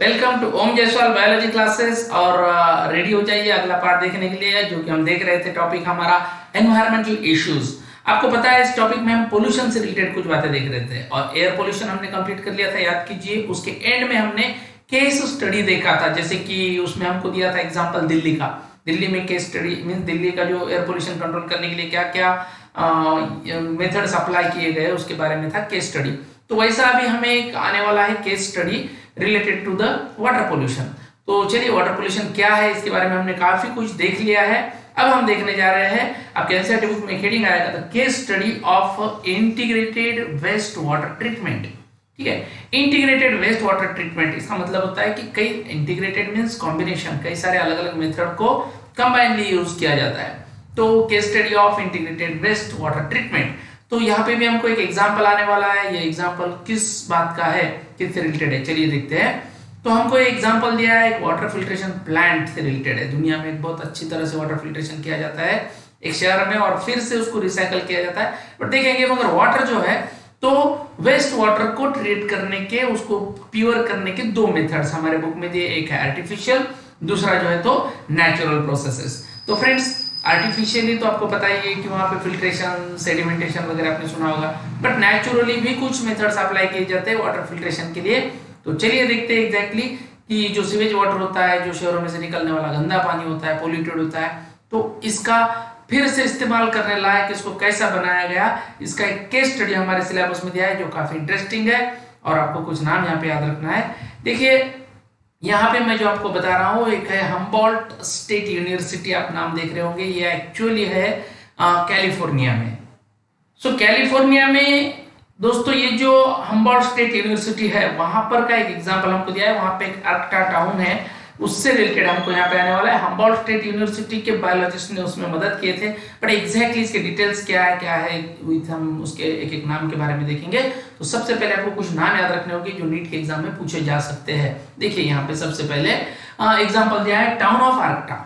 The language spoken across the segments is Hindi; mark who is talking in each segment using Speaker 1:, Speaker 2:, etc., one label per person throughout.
Speaker 1: Welcome to Om Jaiswal biology classes. और रेडी हो जाइए अगला पार्ट देखने के लिए, जो कि हम देख रहे थे टॉपिक हमारा एनवायरमेंटल इश्यूज। आपको पता है इस टॉपिक में हम पोल्यूशन से रिलेटेड कुछ बातें देख रहे थे और एयर पोल्यूशन हमने कंप्लीट कर लिया था, याद कीजिए। उसके एंड में हमने केस स्टडी देखा था, जैसे कि उसमें हमको दिया था एग्जांपल दिल्ली का। दिल्ली में केस स्टडी मींस दिल्ली का जो एयर पोल्यूशन कंट्रोल करने के लिए क्या क्या मेथड्स अप्लाई किए गए उसके बारे में था केस स्टडी। तो वैसा अभी हमें एक आने वाला है case study related to the water pollution. तो चलिए, वाटर पोल्यूशन क्या है इसके बारे में हमने काफी कुछ देख लिया है। अब हम देखने जा रहे हैं, आपके एनसीईआरटी बुक में हेडिंग आएगा the case study of integrated waste water treatment. ठीक है, इंटीग्रेटेड वेस्ट वाटर ट्रीटमेंट इसका मतलब होता है कि कई इंटीग्रेटेड मींस कॉम्बिनेशन, कई सारे अलग अलग मेथड को कंबाइनली यूज किया जाता है। तो case study of integrated waste water treatment, तो यहाँ पे भी हमको एक एग्जांपल आने वाला है। ये एग्जांपल किस बात का है, किससे रिलेटेड है, चलिए देखते हैं। तो हमको एक एग्जांपल दिया है, एक वाटर फिल्ट्रेशन प्लांट से रिलेटेड है। दुनिया में एक बहुत अच्छी तरह से वाटर फिल्ट्रेशन किया जाता है एक शहर में, और फिर से उसको रिसाइकल किया जाता है। बट देखेंगे मगर वाटर जो है, तो वेस्ट वाटर को ट्रीट करने के, उसको प्योर करने के दो मेथड्स हमारे बुक में दिए। एक है आर्टिफिशियल, दूसरा जो है तो नेचुरल प्रोसेसेस। तो फ्रेंड्स, आर्टिफिशियली तो आपको पता ही है कि वहां पे फिल्ट्रेशन, सेडिमेंटेशन वगैरह आपने सुना होगा, बट नेचुरली भी कुछ मेथड्स अप्लाई किए जाते हैं वाटर फिल्ट्रेशन के लिए। तो चलिए देखते हैं एग्जैक्टली कि जो सीवेज वाटर होता है, जो शहरों में से निकलने वाला गंदा पानी होता है, पोल्यूटेड होता है, तो इसका फिर से इस्तेमाल करने लायक इसको कैसा बनाया गया, इसका एक केस स्टडी हमारे सिलेबस में दिया है जो काफी इंटरेस्टिंग है। और आपको कुछ नाम यहाँ पे याद रखना है। देखिए यहाँ पे मैं जो आपको बता रहा हूँ, एक है हम्बोल्ट स्टेट यूनिवर्सिटी, आप नाम देख रहे होंगे, ये एक्चुअली है कैलिफोर्निया में। सो कैलिफोर्निया में दोस्तों ये जो हम्बोल्ट स्टेट यूनिवर्सिटी है, वहां पर का एक एग्जांपल हमको दिया है। वहां पे एक अर्कटा टाउन है, उससे रिलेटेड हमको यहाँ पे आने वाला है। हम्बोल्ट स्टेट यूनिवर्सिटी के बायोलॉजिस्ट ने उसमें मदद किए थे, बट एग्जैक्टली इसके डिटेल्स क्या है विथ हम उसके एक एक नाम के बारे में देखेंगे। तो सबसे पहले आपको कुछ नाम याद रखने होंगे जो नीट के एग्जाम में पूछे जा सकते हैं। देखिए यहाँ पे सबसे पहले एग्जाम्पल दिया है टाउन ऑफ अर्कटा।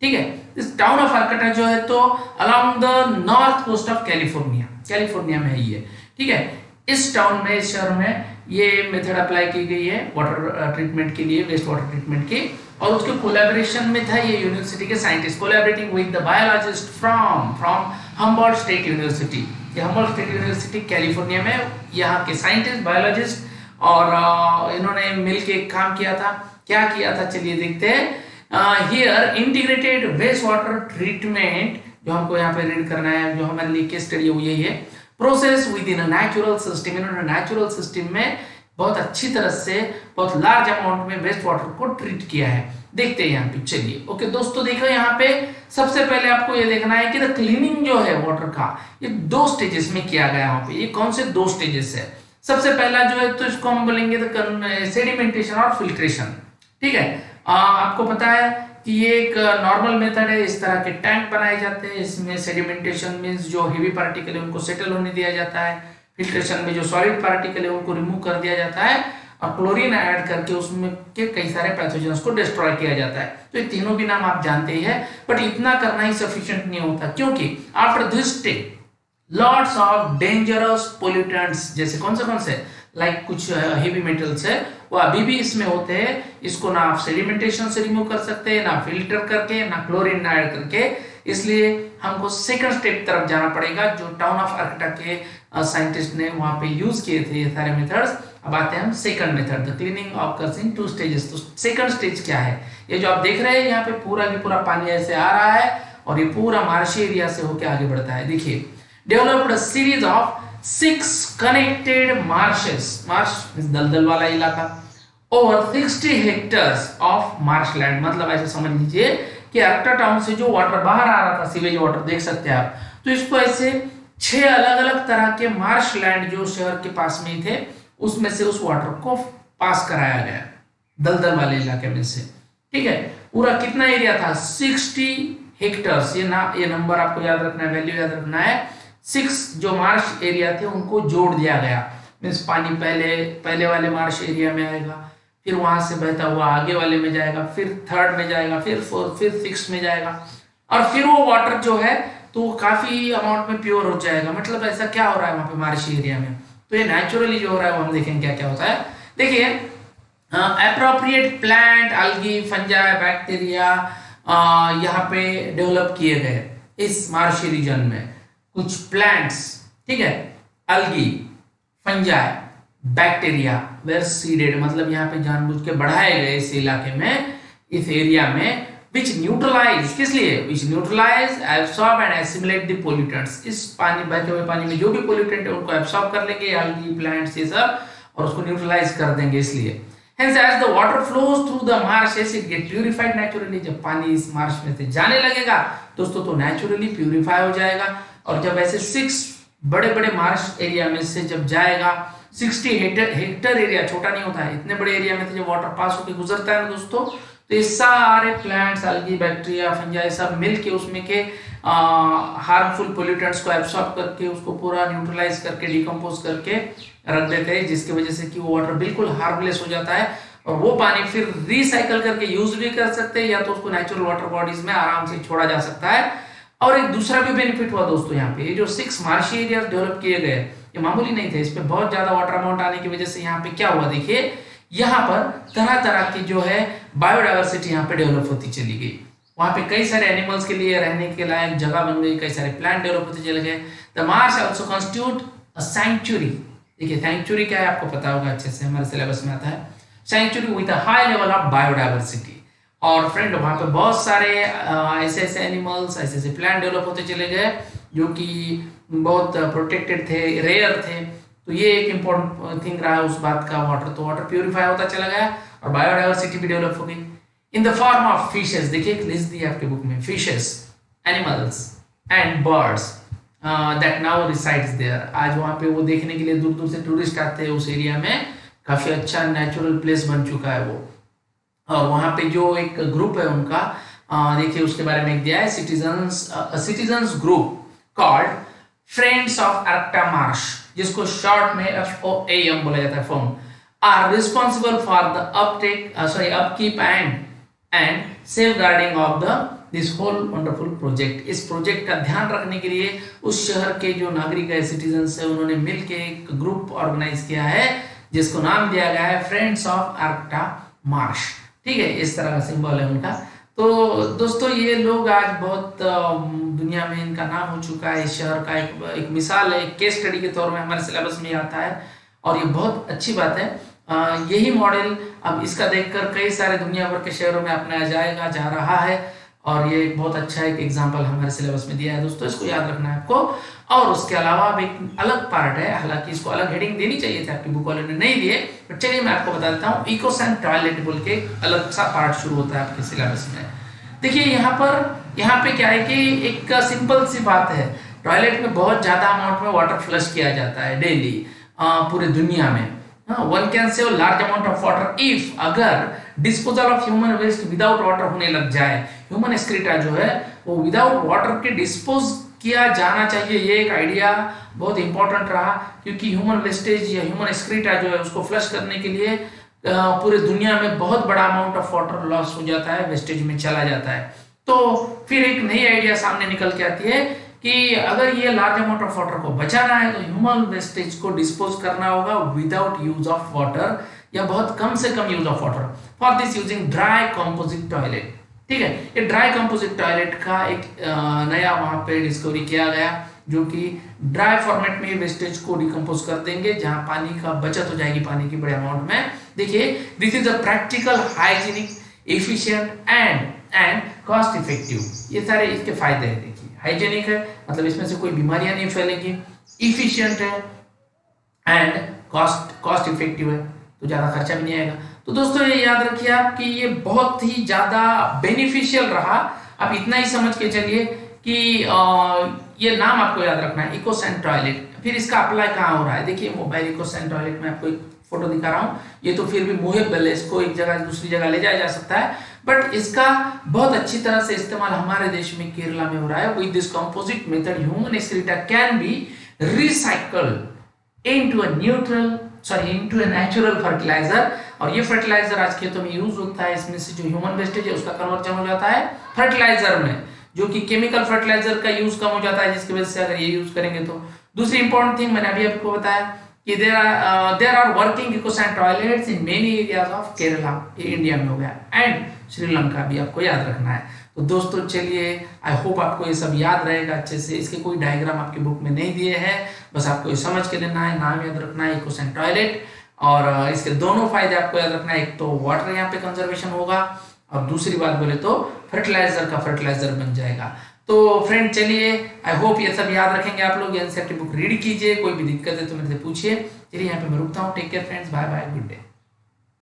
Speaker 1: ठीक है, इस टाउन ऑफ अर्कटा जो है तो along the north coast of California, California में है ये। ठीक है, इस टाउन में, इस शहर में ये मेथड अप्लाई की गई है वाटर ट्रीटमेंट के लिए, वेस्ट वाटर ट्रीटमेंट की। और उसके कोलैबोरेशन में था ये यूनिवर्सिटी के scientist collaborating with the biologist from Humboldt state university. ये हम्बोल्ट स्टेट यूनिवर्सिटी कैलिफोर्निया में, यहाँ के साइंटिस्ट, बायोलॉजिस्ट, और इन्होंने मिलके काम किया था। क्या किया था चलिए देखते हैं। Here integrated waste water treatment, जो हमको यहाँ पे रीड करना है, जो हमारे लिए केस स्टडी है वो यही है। Process with in a natural system, इन्होंने नेचुरल सिस्टम में बहुत अच्छी तरह से, बहुत लार्ज अमाउंट में वेस्ट वाटर को ट्रीट किया है। देखते हैं यहाँ पे, चलिए। ओके दोस्तों, देखो यहाँ पे सबसे पहले आपको ये देखना है कि द क्लीनिंग जो है वाटर का, ये दो स्टेजेस में किया गया। यहाँ पे ये कौन से दो स्टेजेस है? सबसे पहला जो है तो इसको हम बोलेंगे सेडिमेंटेशन और फिल्ट्रेशन। ठीक है, आपको पता है कि ये एक नॉर्मल मेथड है। इस तरह के टैंक बनाए जाते हैं, इसमें सेडिमेंटेशन मींस जो हेवी पार्टिकल है उनको सेटल होने दिया जाता है। फिल्ट्रेशन में जो सॉलिड पार्टिकल है उनको रिमूव कर दिया जाता है, और क्लोरीन ऐड करके उसमें के कई सारे पैथोजेंस को डिस्ट्रॉय किया जाता है। तो ये तीनों भी नाम आप जानते ही हैं, बट इतना करना ही सफिशिएंट नहीं होता, क्योंकि after this stage lots of dangerous pollutants, जैसे कौन से लाइक कुछ हेवी मेटल्स है, वो अभी भी इसमें होते हैं। इसको ना आप सेडिमेंटेशन से रिमूव कर सकते हैं, ना फिल्टर करके, ना क्लोरीन ऐड करके। इसलिए हमको सेकंड स्टेप तरफ जाना पड़ेगा, जो टाउन ऑफ अर्कटा के साइंटिस्ट ने वहां पे यूज किए थे ये सारे मेथड्स। अब आते हैं हम second method, the cleaning occurs in two stages. तो सेकंड स्टेज क्या है? ये जो आप देख रहे हैं यहाँ पे पूरा की पूरा पानी ऐसे आ रहा है और ये पूरा मार्शी एरिया से होकर आगे बढ़ता है। देखिए, developed a series of 6 connected marches, Marsh दलदल वाला इलाका, ओवर 60 हेक्टर्स ऑफ मार्शलैंड। मतलब ऐसे समझ लीजिए कि अर्कटा टाउन से जो वाटर बाहर आ रहा था, सीवेज वाटर देख सकते हैं आप, तो इसको ऐसे 6 अलग अलग तरह के मार्शलैंड जो शहर के पास में ही थे, उसमें से उस वाटर को पास कराया गया दलदल वाले इलाके में से। ठीक है, पूरा कितना एरिया था? 60 हेक्टर्स। ये नंबर आपको याद रखना है, वैल्यू याद रखना है। 6 जो मार्श एरिया थे उनको जोड़ दिया गया, मीन्स पानी पहले वाले मार्श एरिया में आएगा, फिर वहां से बहता हुआ आगे वाले में जाएगा, फिर थर्ड में जाएगा, फिर फोर्थ, फिर सिक्स में जाएगा, और फिर वो वाटर जो है तो काफी अमाउंट में प्योर हो जाएगा। मतलब ऐसा क्या हो रहा है वहां पे मार्शी एरिया में? तो ये नेचुरली जो हो रहा है वो हम देखेंगे क्या क्या होता है। देखिए, appropriate plant, algae, fungi, bacteria यहाँ पे डेवलप किए गए इस मार्शी रीजन में। कुछ प्लांट्स, ठीक है, algae, fungi, bacteria were seeded, मतलब यहाँ पे जानबूझ के बढ़ाए गए इस इलाके में, इस एरिया में, विच न्यूट्रलाइज, किस लिए, which neutralise, absorb and assimilate the pollutants, इस पानी, बहते हुए पानी में जो भी पोल्यूटेंट है उनको एब्सॉर्ब कर लेंगे algae, प्लांट्स, ये सब, और उसको न्यूट्रलाइज कर देंगे। इसलिए hence as the water flows through the marshes it get purified naturally, जब पानी इस मार्श में से जाने लगेगा दोस्तों तो नेचुरली प्यूरिफाई हो जाएगा। और जब ऐसे 6 बड़े बड़े मार्श एरिया में से जब जाएगा, 60 हेक्टर एरिया छोटा नहीं होता है, इतने बड़े एरिया में से जब वाटर पास होकर गुजरता है दोस्तों, तो ये सारे प्लांट्स, algae, बैक्टीरिया, फंजाई सब मिलके उसमें के हार्मफुल पोल्यूटेंट्स को एब्सॉर्ब करके उसको पूरा न्यूट्रलाइज करके डिकम्पोज करके रख देते हैं, जिसकी वजह से कि वो वाटर बिल्कुल हार्मलेस हो जाता है और वो पानी फिर रिसाइकल करके यूज भी कर सकते हैं, या तो उसको नेचुरल वाटर बॉडीज में आराम से छोड़ा जा सकता है। और एक दूसरा भी बेनिफिट हुआ दोस्तों, यहाँ पे ये जो 6 मार्शी एरिया डेवलप किए गए ये मामूली नहीं थे, इस पे बहुत ज्यादा वाटर अमाउंट आने की वजह से यहाँ पे क्या हुआ, देखिए यहाँ पर तरह तरह की जो है बायोडाइवर्सिटी यहाँ पे डेवलप होती चली गई। वहां पे कई सारे एनिमल्स के लिए रहने के लायक जगह बन गई, कई सारे प्लांट डेवलप होते चले गए। The Marsh also constitute a sanctuary, देखिए सैंक्चुरी क्या है आपको पता होगा अच्छे से, हमारे सिलेबस में आता है, sanctuary with a high level of biodiversity. और फ्रेंड वहां पे बहुत सारे ऐसे ऐसे एनिमल्स, ऐसे ऐसे प्लांट डेवलप होते चले गए जो कि बहुत प्रोटेक्टेड थे, रेयर थे। तो ये एक इंपॉर्टेंट थिंग रहा उस बात का, वाटर तो वाटर प्यूरिफाई होता चला गया और बायोडाइवर्सिटी भी डेवलप हो गई in the form of fishes. देखिए एक लिस्ट दी आपके बुक में, fishes, animals and birds that now resides there. आज वहाँ पे वो देखने के लिए दूर दूर से टूरिस्ट आते हैं उस एरिया में, काफी अच्छा नेचुरल प्लेस बन चुका है वो। और वहाँ पे जो एक ग्रुप है उनका, देखिए उसके बारे में दिया है, citizens group called Friends of Arcata Marsh, जिसको शॉर्ट में FOAM बोला जाता है, foam, are responsible for the upkeep and safeguarding of this whole wonderful project. इस प्रोजेक्ट का ध्यान रखने के लिए उस शहर के जो नागरिक है, सिटीजन्स है, उन्होंने मिलकर एक ग्रुप ऑर्गेनाइज किया है जिसको नाम दिया गया है फ्रेंड्स ऑफ अर्कटा मार्श। ठीक है, इस तरह का सिंबल है उनका। तो दोस्तों ये लोग आज बहुत दुनिया में इनका नाम हो चुका है, इस शहर का एक मिसाल है, एक केस स्टडी के तौर में हमारे सिलेबस में आता है और ये बहुत अच्छी बात है। यही मॉडल अब इसका देखकर कई सारे दुनिया भर के शहरों में अपनाया जाएगा, जा रहा है, और ये एक बहुत अच्छा एक एग्जाम्पल हमारे सिलेबस में दिया है दोस्तों, इसको याद रखना है आपको। और उसके अलावा अब एक अलग पार्ट है, हालांकि इसको अलग हेडिंग देनी चाहिए थी, आपकी बुक वाले ने नहीं दिए, बट चलिए मैं आपको बता देता हूँ। इकोसेंट टॉयलेट बोल के अलग सा पार्ट शुरू होता है आपके सिलेबस में। देखिए यहाँ पे क्या है कि एक सिंपल सी बात है, टॉयलेट में बहुत ज्यादा अमाउंट में वाटर फ्लश किया जाता है डेली पूरे दुनिया में। One can save large amount of water if, अगर disposal of human waste without water होने लग जाए, ह्यूमन एक्सक्रीटा जो है वो विदाउट वाटर के डिस्पोज किया जाना चाहिए। ये एक आइडिया बहुत इंपॉर्टेंट रहा, क्योंकि ह्यूमन वेस्टेज या ह्यूमन एक्सक्रीटा जो है उसको फ्लश करने के लिए पूरे दुनिया में बहुत बड़ा अमाउंट ऑफ वाटर लॉस हो जाता है, वेस्टेज में चला जाता है। तो फिर एक नई आइडिया सामने निकल के आती है कि अगर ये लार्ज अमाउंट ऑफ वाटर को बचाना है तो ह्यूमन वेस्टेज को डिस्पोज करना होगा विदाउट यूज ऑफ वाटर, या बहुत कम से कम use of water. For this using dry composite toilet. ठीक है, ये ड्राई कंपोजिट टॉयलेट का एक नया वहां पे डिस्कवरी किया गया, जो कि ड्राई फॉर्मेट में वेस्टेज को डिकम्पोज कर देंगे, जहां पानी का बचत हो जाएगी, पानी की बड़े अमाउंट में। देखिए this is a practical, hygienic, efficient and cost effective. ये सारे इसके फायदे हैं। देखिए हाइजीनिक है, मतलब इसमें से कोई बीमारियां नहीं फैलेंगी, इफिशिएंट है एंड कॉस्ट इफेक्टिव है, तो ज्यादा खर्चा भी नहीं आएगा। तो दोस्तों ये याद रखिए आप कि ये बहुत ही ज्यादा बेनिफिशियल रहा। आप इतना ही समझ के चलिए कि ये नाम आपको याद रखना है, इकोसेंट टॉयलेट। फिर इसका अप्लाई कहाँ हो रहा है, देखिए मोबाइल इकोसेंट टॉयलेट में आपको एक फोटो दिखा रहा हूँ, ये तो फिर भी मुहेबल है, इसको एक जगह दूसरी जगह ले जाया जा सकता है, बट इसका बहुत अच्छी तरह से इस्तेमाल हमारे देश में केरला में हो रहा है। With this composite method human excreta can be recycled into a natural fertiliser. और ये फर्टिलाइजर आज खेतों में यूज होता है, इसमें से जो ह्यूमन वेस्टेज है उसका कन्वर्जन हो जाता है फर्टिलाइजर में, जो कि केमिकल फर्टिलाइजर का यूज कम हो जाता है, जिसकी वजह से अगर ये यूज करेंगे तो। दूसरी इंपॉर्टेंट थिंग मैंने अभी आपको बताया कि there are working ecosan toilets in many areas of Kerala, ये इंडिया में हो गया, एंड श्रीलंका भी आपको याद रखना है। तो दोस्तों चलिए, आई होप आपको ये सब याद रहेगा अच्छे से। इसके कोई डायग्राम आपके बुक में नहीं दिए हैं, बस आपको ये समझ के लेना है, नाम याद रखना है इकोसैन टॉयलेट, और इसके दोनों फायदे आपको याद रखना है। एक तो वाटर यहाँ पे कंजर्वेशन होगा, और दूसरी बात बोले तो फर्टिलाइजर का फर्टिलाइजर बन जाएगा। तो फ्रेंड चलिए, आई होप ये सब याद रखेंगे आप लोग। एनसीईआरटी बुक रीड कीजिए, कोई भी दिक्कत है तो मेरे से पूछिए। चलिए यहाँ पे मैं रुकता हूँ। Take care friends, bye bye, good day.